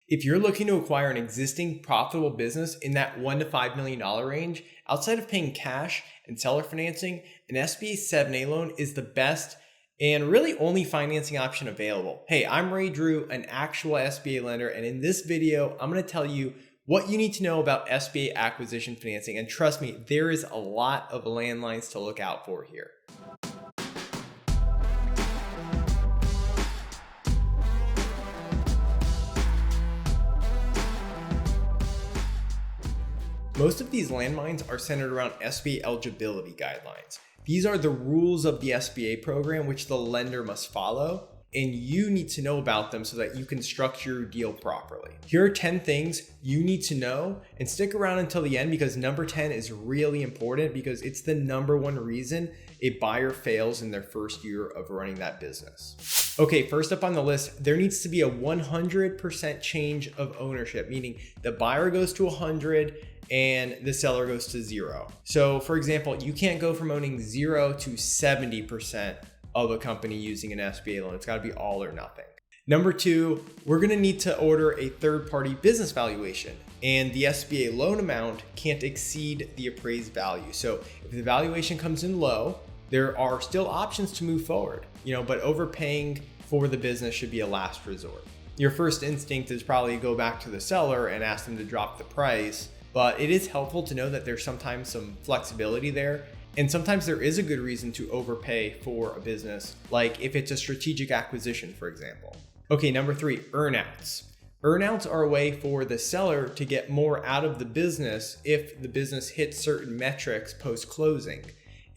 If you're looking to acquire an existing profitable business in that $1 to $5 million range, outside of paying cash and seller financing, an SBA 7A loan is the best and really only financing option available. Hey, I'm Ray Drew, an actual SBA lender, and in this video, I'm going to tell you what you need to know about SBA acquisition financing. And trust me, there is a lot of landmines to look out for here. Most of these landmines are centered around SBA eligibility guidelines. These are the rules of the SBA program which the lender must follow, and you need to know about them so that you can structure your deal properly. Here are 10 things you need to know, and stick around until the end because number 10 is really important because it's the number one reason a buyer fails in their first year of running that business. Okay, first up on the list, there needs to be a 100% change of ownership, meaning the buyer goes to 100 and the seller goes to 0. So for example, you can't go from owning 0 to 70% of a company using an SBA loan. It's got to be all or nothing. Number 2, we're going to need to order a third-party business valuation, and the SBA loan amount can't exceed the appraised value. So if the valuation comes in low, there are still options to move forward, but overpaying for the business should be a last resort. Your first instinct is probably to go back to the seller and ask them to drop the price, but it is helpful to know that there's sometimes some flexibility there. And sometimes there is a good reason to overpay for a business, like if it's a strategic acquisition, for example. Okay, number 3, earnouts. Earnouts are a way for the seller to get more out of the business if the business hits certain metrics post-closing.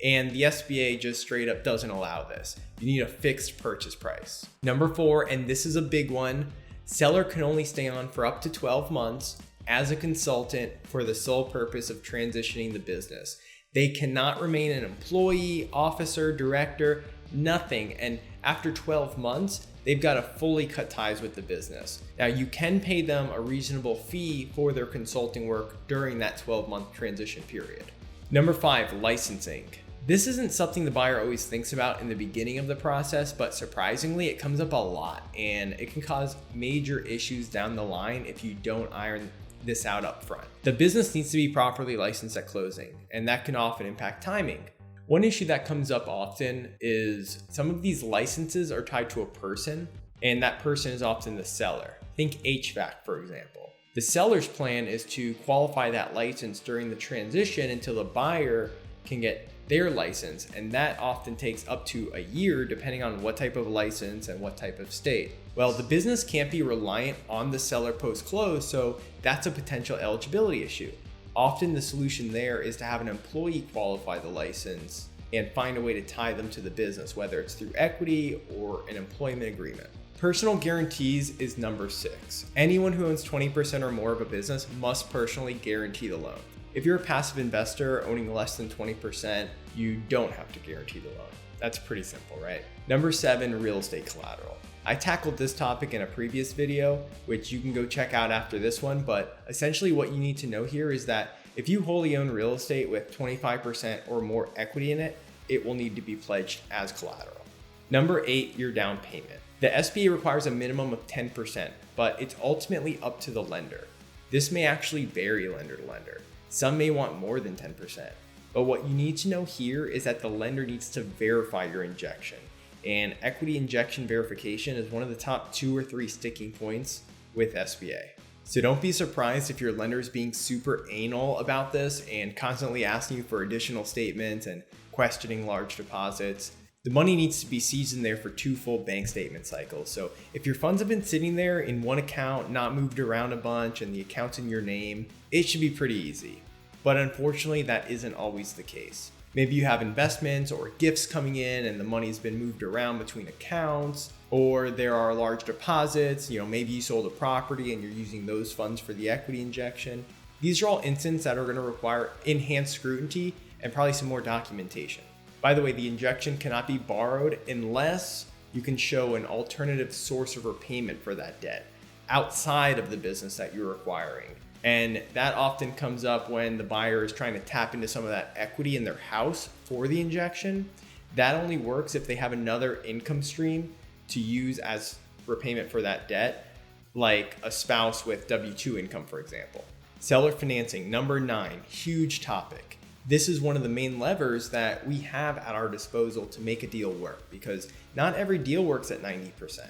And the SBA just straight up doesn't allow this. You need a fixed purchase price. Number 4, and this is a big one, seller can only stay on for up to 12 months as a consultant for the sole purpose of transitioning the business. They cannot remain an employee, officer, director, nothing. And after 12 months, they've got to fully cut ties with the business. Now, you can pay them a reasonable fee for their consulting work during that 12-month transition period. Number 5, licensing. This isn't something the buyer always thinks about in the beginning of the process, but surprisingly, it comes up a lot and it can cause major issues down the line if you don't iron this out up front. The business needs to be properly licensed at closing, and that can often impact timing. One issue that comes up often is some of these licenses are tied to a person, and that person is often the seller. Think HVAC, for example. The seller's plan is to qualify that license during the transition until the buyer can get their license, and that often takes up to a year depending on what type of license and what type of state. Well, the business can't be reliant on the seller post-close, so that's a potential eligibility issue. Often the solution there is to have an employee qualify the license and find a way to tie them to the business, whether it's through equity or an employment agreement. Personal guarantees is number 6. Anyone who owns 20% or more of a business must personally guarantee the loan. If you're a passive investor owning less than 20%, you don't have to guarantee the loan. That's pretty simple, right? Number 7, real estate collateral. I tackled this topic in a previous video, which you can go check out after this one, but essentially what you need to know here is that if you wholly own real estate with 25% or more equity in it, it will need to be pledged as collateral. Number 8, your down payment. The SBA requires a minimum of 10%, but it's ultimately up to the lender. This may actually vary lender to lender. Some may want more than 10%, but what you need to know here is that the lender needs to verify your injection, and equity injection verification is one of the top 2 or 3 sticking points with SBA. So don't be surprised if your lender is being super anal about this and constantly asking you for additional statements and questioning large deposits. The money needs to be seasoned there for 2 full bank statement cycles. So if your funds have been sitting there in one account, not moved around a bunch, and the account's in your name, it should be pretty easy. But unfortunately, that isn't always the case. Maybe you have investments or gifts coming in and the money's been moved around between accounts, or there are large deposits, maybe you sold a property and you're using those funds for the equity injection. These are all instances that are going to require enhanced scrutiny and probably some more documentation. By the way, the injection cannot be borrowed unless you can show an alternative source of repayment for that debt outside of the business that you're acquiring. And that often comes up when the buyer is trying to tap into some of that equity in their house for the injection. That only works if they have another income stream to use as repayment for that debt. like a spouse with W-2 income, for example. Seller financing, number 9, huge topic. This is one of the main levers that we have at our disposal to make a deal work, because not every deal works at 90%.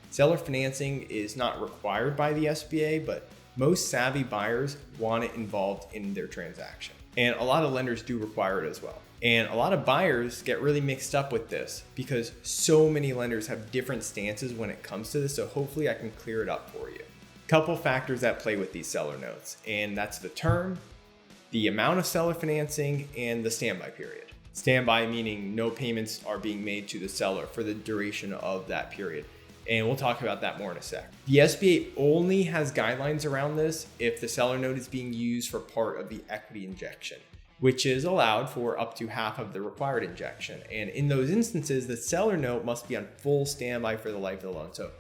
Seller financing is not required by the SBA, but most savvy buyers want it involved in their transaction. And a lot of lenders do require it as well. And a lot of buyers get really mixed up with this because so many lenders have different stances when it comes to this. So hopefully I can clear it up for you. Couple factors that play with these seller notes, and that's the term, the amount of seller financing, and the standby period. Standby meaning no payments are being made to the seller for the duration of that period. And we'll talk about that more in a sec. The SBA only has guidelines around this if the seller note is being used for part of the equity injection, which is allowed for up to half of the required injection. And in those instances, the seller note must be on full standby for the life of the loan. So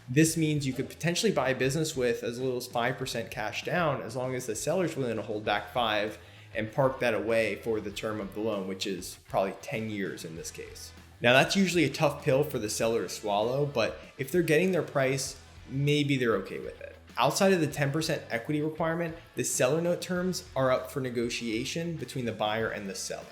this means you could potentially buy a business with as little as 5% cash down, as long as the seller's willing to hold back 5 and park that away for the term of the loan, which is probably 10 years in this case. Now that's usually a tough pill for the seller to swallow, but if they're getting their price, maybe they're okay with it. Outside of the 10% equity requirement, the seller note terms are up for negotiation between the buyer and the seller.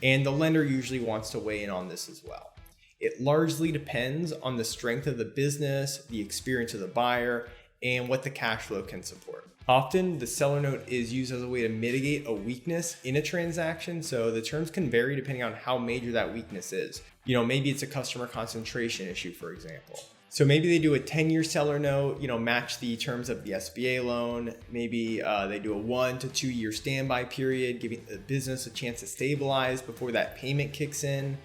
And the lender usually wants to weigh in on this as well. It largely depends on the strength of the business, the experience of the buyer, and what the cash flow can support. Often the seller note is used as a way to mitigate a weakness in a transaction, so the terms can vary depending on how major that weakness is. Maybe it's a customer concentration issue, for example. So maybe they do a 10-year seller note, match the terms of the SBA loan. Maybe they do a 1 to 2 year standby period, giving the business a chance to stabilize before that payment kicks in.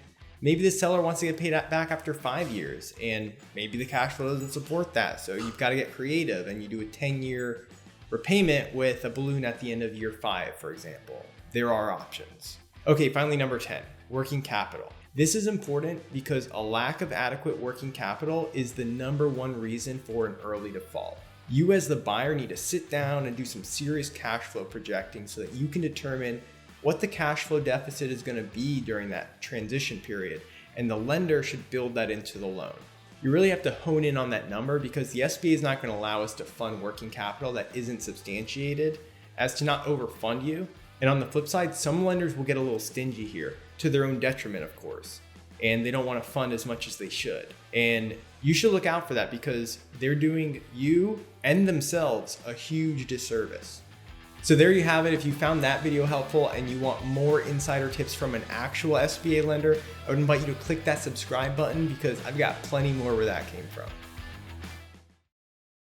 Maybe the seller wants to get paid back after 5 years, and maybe the cash flow doesn't support that. So you've got to get creative and you do a 10-year repayment with a balloon at the end of year 5, for example. There are options. Okay, finally, number 10, working capital. This is important because a lack of adequate working capital is the number one reason for an early default. You as the buyer need to sit down and do some serious cash flow projecting so that you can determine what the cash flow deficit is going to be during that transition period, and the lender should build that into the loan. You really have to hone in on that number because the SBA is not going to allow us to fund working capital that isn't substantiated as to not overfund you. And on the flip side, some lenders will get a little stingy here, to their own detriment, of course, and they don't want to fund as much as they should. And you should look out for that because they're doing you and themselves a huge disservice. So there you have it. If you found that video helpful and you want more insider tips from an actual SBA lender, I would invite you to click that subscribe button because I've got plenty more where that came from.